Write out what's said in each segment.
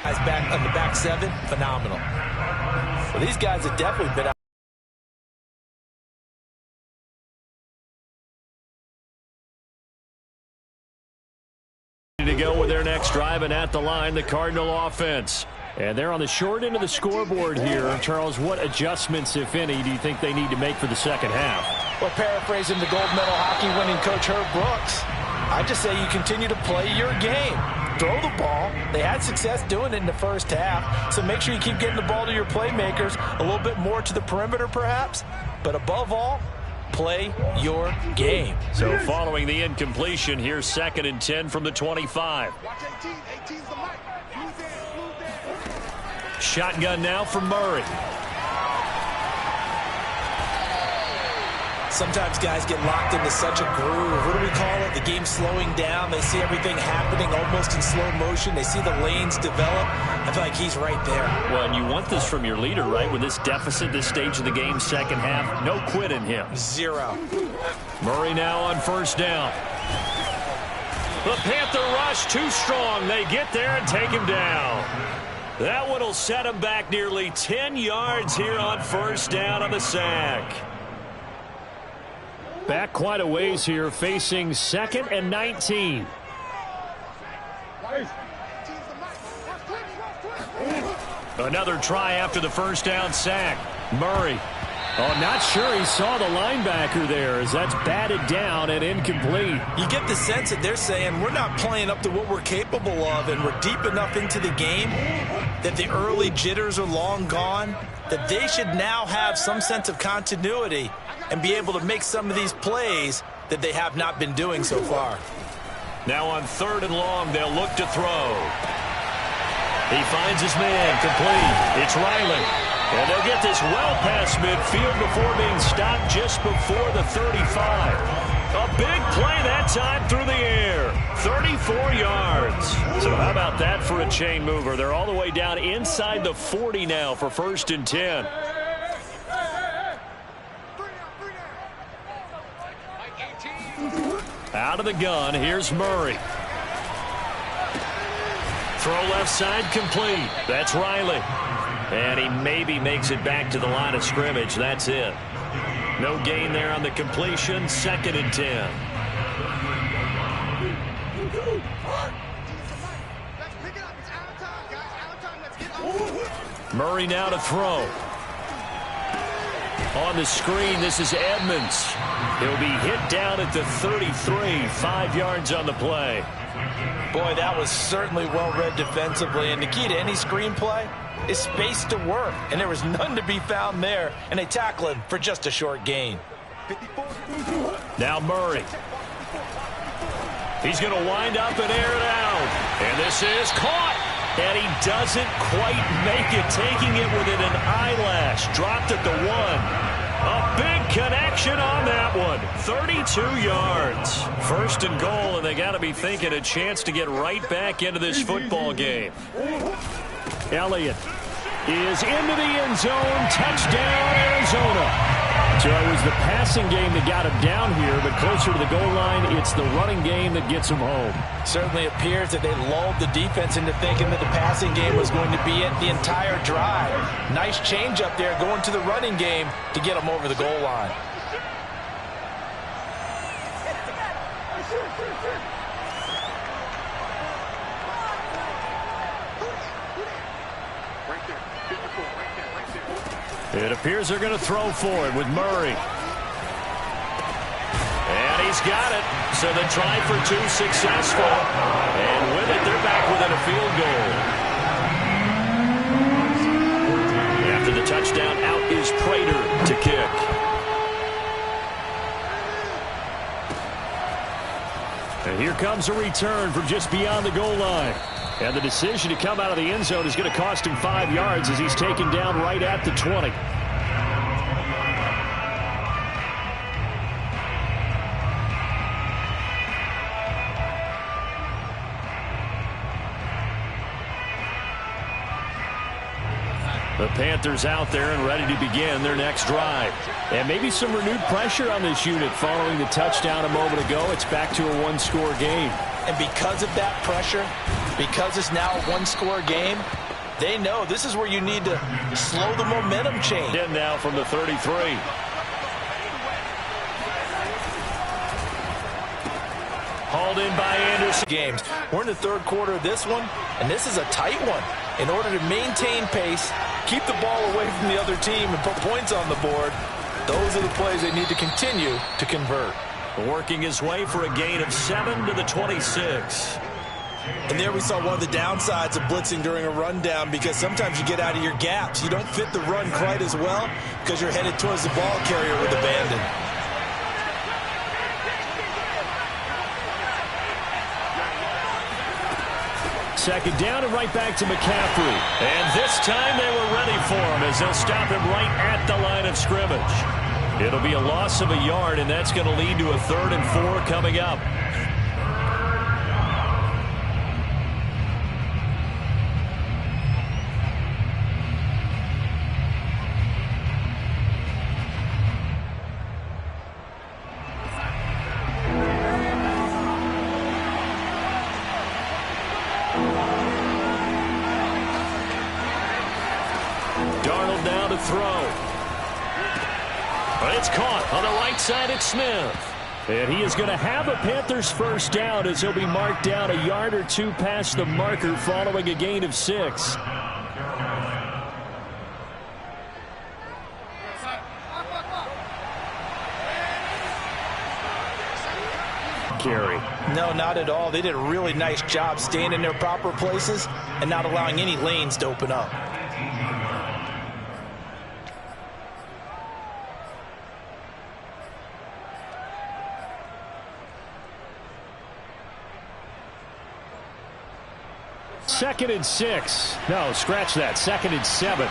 Guys back on the back seven, phenomenal. Well, these guys have definitely been out. To go with their next drive, and at the line, the Cardinal offense. And they're on the short end of the scoreboard here. Charles, what adjustments, if any, do you think they need to make for the second half? Well, paraphrasing the gold medal hockey winning coach Herb Brooks, I just say you continue to play your game. Throw the ball. They had success doing it in the first half, so make sure you keep getting the ball to your playmakers, a little bit more to the perimeter perhaps, but above all, play your game. So following the incompletion, here's 2nd and 10 from the 25. Shotgun now from Murray. Sometimes guys get locked into such a groove. What do we call it? The game's slowing down. They see everything happening almost in slow motion. They see the lanes develop. I feel like he's right there. Well, and you want this from your leader, right? With this deficit, this stage of the game, second half, no quit in him. Zero. Murray now on first down. The Panther rush too strong. They get there and take him down. That one will set him back nearly 10 yards here on first down on the sack. Back quite a ways here, facing 2nd and 19. Another try after the first down sack. Murray. Oh, not sure he saw the linebacker there as that's batted down and incomplete. You get the sense that they're saying we're not playing up to what we're capable of, and we're deep enough into the game that the early jitters are long gone, that they should now have some sense of continuity and be able to make some of these plays that they have not been doing so far. Now on 3rd and long, they'll look to throw. He finds his man, complete. It's Riley. And they'll get this well past midfield before being stopped just before the 35. A big play that time through the air. 34 yards. So how about that for a chain mover? They're all the way down inside the 40 now for 1st and 10. Out of the gun, here's Murray. Throw left side complete. That's Riley. And he maybe makes it back to the line of scrimmage. That's it. No gain there on the completion. 2nd and 10. Murray now to throw. On the screen, this is Edmonds. He'll be hit down at the 33. 5 yards on the play. Boy, that was certainly well read defensively. And the key to any screenplay is space to work. And there was none to be found there. And they tackle him for just a short gain. Now Murray. He's going to wind up and air it out. And this is caught. And he doesn't quite make it, taking it within an eyelash. Dropped at the 1. A big connection on that one. 32 yards. 1st and goal, and they got to be thinking a chance to get right back into this football game. Elliott is into the end zone. Touchdown, Arizona. So it was the passing game that got him down here, but closer to the goal line, it's the running game that gets him home. Certainly appears that they lulled the defense into thinking that the passing game was going to be it the entire drive. Nice change up there going to the running game to get him over the goal line. It appears they're going to throw for it with Murray. And he's got it. So the try for 2 successful. And with it, they're back within a field goal. After the touchdown, out is Prater to kick. And here comes a return from just beyond the goal line. And the decision to come out of the end zone is going to cost him 5 yards as he's taken down right at the 20. The Panthers out there and ready to begin their next drive. And maybe some renewed pressure on this unit following the touchdown a moment ago. It's back to a one-score game. And because of that pressure, Because it's now a one-score game, they know this is where you need to slow the momentum change. In now from the 33. Hauled in by Anderson. Games. We're in the third quarter of this one, and this is a tight one. In order to maintain pace, keep the ball away from the other team, and put points on the board, those are the plays they need to continue to convert. Working his way for a gain of 7 to the 26. And there we saw one of the downsides of blitzing during a rundown, because sometimes you get out of your gaps. You don't fit the run quite as well because you're headed towards the ball carrier with abandon. Second down and right back to McCaffrey. And this time they were ready for him as they'll stop him right at the line of scrimmage. It'll be a loss of a yard, and that's going to lead to a 3rd and 4 coming up. Now to throw. But it's caught on the right side at Smith. And he is going to have a Panthers first down as he'll be marked down a yard or two past the marker following a gain of 6. Carry. No, not at all. They did a really nice job staying in their proper places and not allowing any lanes to open up. Second and 6. No, scratch that. 2nd and 7.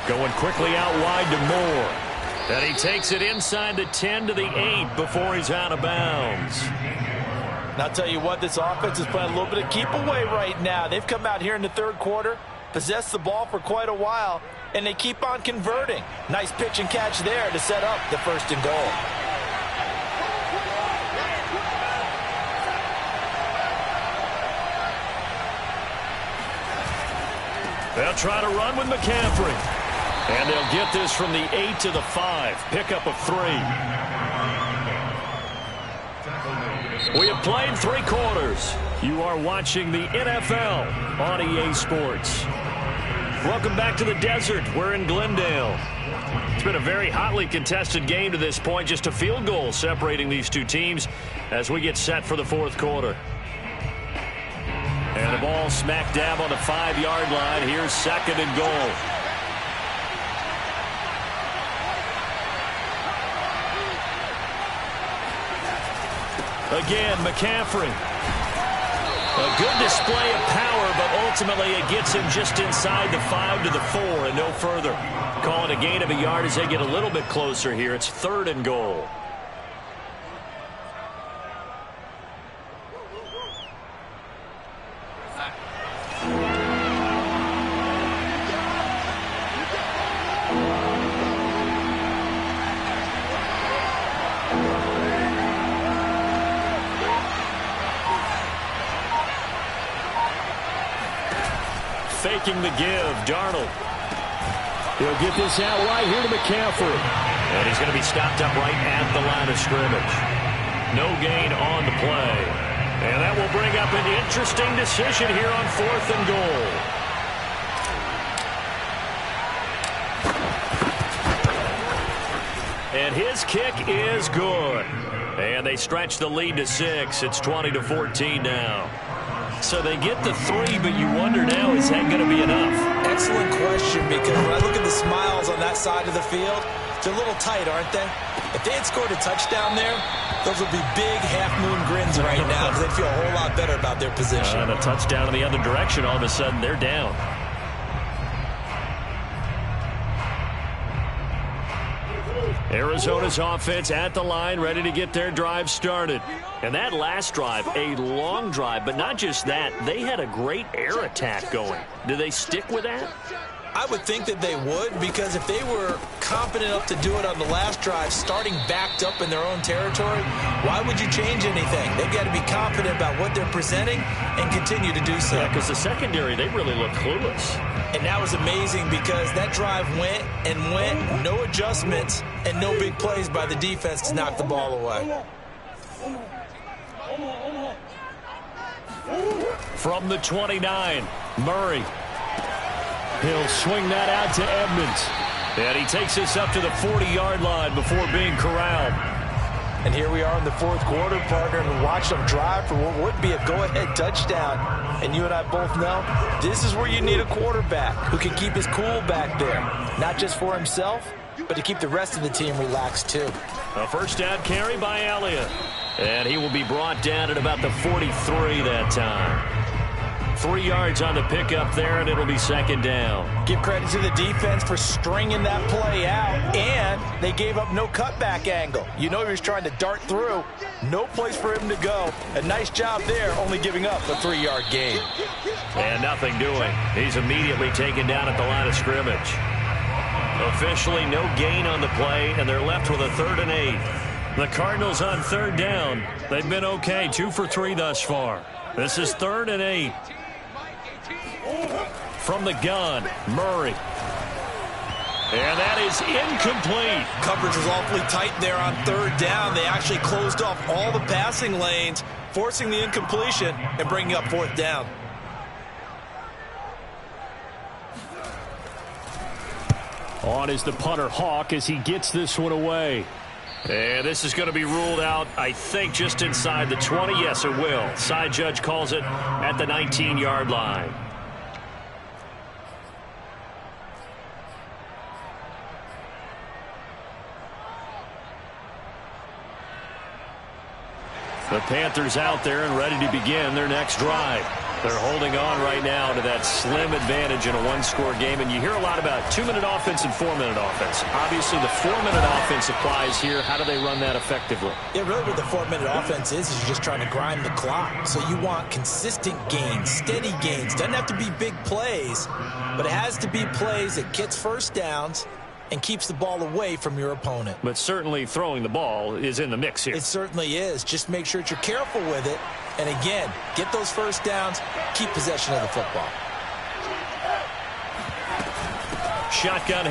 Going quickly out wide to Moore. And he takes it inside the 10 to the 8 before he's out of bounds. And I'll tell you what, this offense is playing a little bit of keep away right now. They've come out here in the third quarter, possessed the ball for quite a while, and they keep on converting. Nice pitch and catch there to set up the 1st and goal. They'll try to run with McCaffrey. And they'll get this from the 8 to the 5. Pickup of 3. We have played 3 quarters. You are watching the NFL on EA Sports. Welcome back to the desert. We're in Glendale. It's been a very hotly contested game to this point. Just a field goal separating these two teams as we get set for the 4th quarter. And the ball smack dab on the 5-yard line. Here's 2nd and goal. Again, McCaffrey. A good display of power, but ultimately it gets him just inside the 5 to the 4 and no further. Call it a gain of a yard as they get a little bit closer here. It's 3rd and goal. Faking the give, Darnold. He'll get this out right here to McCaffrey. And he's going to be stopped up right at the line of scrimmage. No gain on the play. And that will bring up an interesting decision here on 4th and goal. And his kick is good. And they stretch the lead to 6. It's 20-14 now. So they get the 3, but you wonder now, is that going to be enough? Excellent question, because when I look at the smiles on that side of the field, they're a little tight, aren't they? If they had scored a touchdown there, those would be big half-moon grins right now because they'd feel a whole lot better about their position. And a touchdown in the other direction, all of a sudden they're down. Arizona's offense at the line, ready to get their drive started. And that last drive, a long drive, but not just that. They had a great air attack going. Do they stick with that? I would think that they would, because if they were confident enough to do it on the last drive, starting backed up in their own territory, why would you change anything? They've got to be confident about what they're presenting and continue to do so. Yeah, because the secondary, they really look clueless. And that was amazing because that drive went and went, no adjustments and no big plays by the defense to knock the ball away. From the 29, Murray. He'll swing that out to Edmonds. And he takes us up to the 40-yard line before being corralled. And here we are in the fourth quarter, partner, and watch them drive for what would be a go-ahead touchdown. And you and I both know this is where you need a quarterback who can keep his cool back there, not just for himself, but to keep the rest of the team relaxed too. A first down carry by Elliott. And he will be brought down at about the 43 that time. 3 yards on the pickup there, and it'll be second down. Give credit to the defense for stringing that play out, and they gave up no cutback angle. You know he was trying to dart through. No place for him to go. A nice job there, only giving up a 3-yard gain. And nothing doing. He's immediately taken down at the line of scrimmage. Officially no gain on the play, and they're left with a 3rd and 8. The Cardinals on 3rd down. They've been okay, 2 for 3 thus far. This is 3rd and 8. From the gun, Murray. And that is incomplete. Coverage was awfully tight there on 3rd down. They actually closed off all the passing lanes, forcing the incompletion and bringing up 4th down. On is the punter, Hawk, as he gets this one away. And this is going to be ruled out, I think, just inside the 20. Yes, it will. Side judge calls it at the 19-yard line. The Panthers out there and ready to begin their next drive. They're holding on right now to that slim advantage in a one-score game. And you hear a lot about 2-minute offense and 4-minute offense. Obviously, the 4-minute offense applies here. How do they run that effectively? Yeah, really what the 4-minute offense is you're just trying to grind the clock. So you want consistent gains, steady gains. Doesn't have to be big plays, but it has to be plays that gets first downs and keeps the ball away from your opponent. But certainly throwing the ball is in the mix here. It certainly is. Just make sure that you're careful with it. And again, get those first downs, keep possession of the football. Shotgun